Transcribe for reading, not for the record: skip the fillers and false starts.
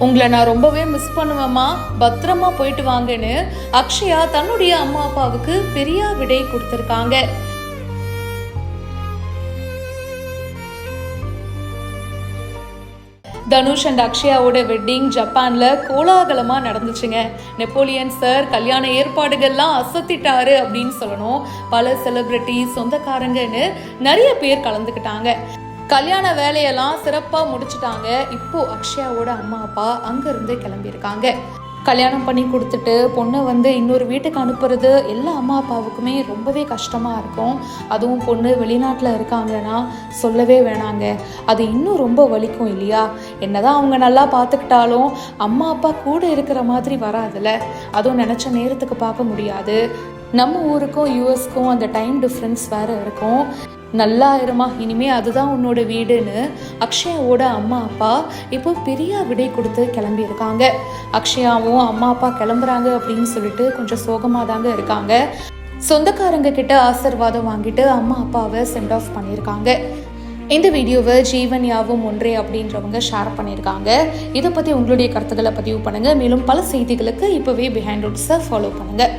உங்களை நான் ரொம்பவே மிஸ் பண்ணுவேம்மா, பத்திரமா போயிட்டு வாங்கன்னு அக்ஷயா தன்னுடைய அம்மா அப்பாவுக்கு பெரிய விடை கொடுத்திருக்காங்க. தனுஷ் அண்ட் அக்ஷயாவோட வெட்டிங் ஜப்பான்ல கோலாகலமா நடந்துச்சுங்க. நெப்போலியன் சார் கல்யாண ஏற்பாடுகள்லாம் அசத்திட்டாரு அப்படின்னு சொல்லணும். பல செலிபிரிட்டி, சொந்தக்காரங்கன்னு நிறைய பேர் கலந்துக்கிட்டாங்க. கல்யாண வேலையெல்லாம் சிறப்பா முடிச்சுட்டாங்க. இப்போ அக்ஷயாவோட அம்மா அப்பா அங்கிருந்து கிளம்பியிருக்காங்க. கல்யாணம் பண்ணி கொடுத்துட்டு பொண்ணை இன்னொரு வீட்டுக்கு அனுப்புறது எல்லா அம்மா அப்பாவுக்குமே ரொம்பவே கஷ்டமாக இருக்கும். அதுவும் பொண்ணு வெளிநாட்டில் இருக்காங்கன்னா சொல்லவே வேணாங்க, அது இன்னும் ரொம்ப வலிக்கும் இல்லையா? என்னதான் அவங்க நல்லா பார்த்துக்கிட்டாலும் அம்மா அப்பா கூட இருக்கிற மாதிரி வராதுல்ல. அதுவும் நினச்ச நேரத்துக்கு பார்க்க முடியாது. நம்ம ஊருக்கும் யூஎஸ்க்கும் அந்த டைம் டிஃப்ரென்ஸ் வேறு இருக்கும். நல்லா இருமா, இனிமே அதுதான் உன்னோட வீடுன்னு அக்ஷயாவோட அம்மா அப்பா இப்போ பெரிய விடை கொடுத்து கிளம்பியிருக்காங்க. அக்ஷயாவும் அம்மா அப்பா கிளம்புறாங்க அப்படின்னு சொல்லிட்டு கொஞ்சம் சோகமாக தாங்க இருக்காங்க. சொந்தக்காரங்க கிட்ட ஆசீர்வாதம் வாங்கிட்டு அம்மா அப்பாவை சென்ட் ஆஃப் பண்ணியிருக்காங்க. இந்த வீடியோவை ஜீவன் யாவும் ஒன்றே அப்படின்றவங்க ஷேர் பண்ணியிருக்காங்க. இதை பற்றி உங்களுடைய கருத்துக்களை பதிவு பண்ணுங்கள். மேலும் பல செய்திகளுக்கு இப்போவே பிஹைண்ட் ரூட்ஸை ஃபாலோ பண்ணுங்கள்.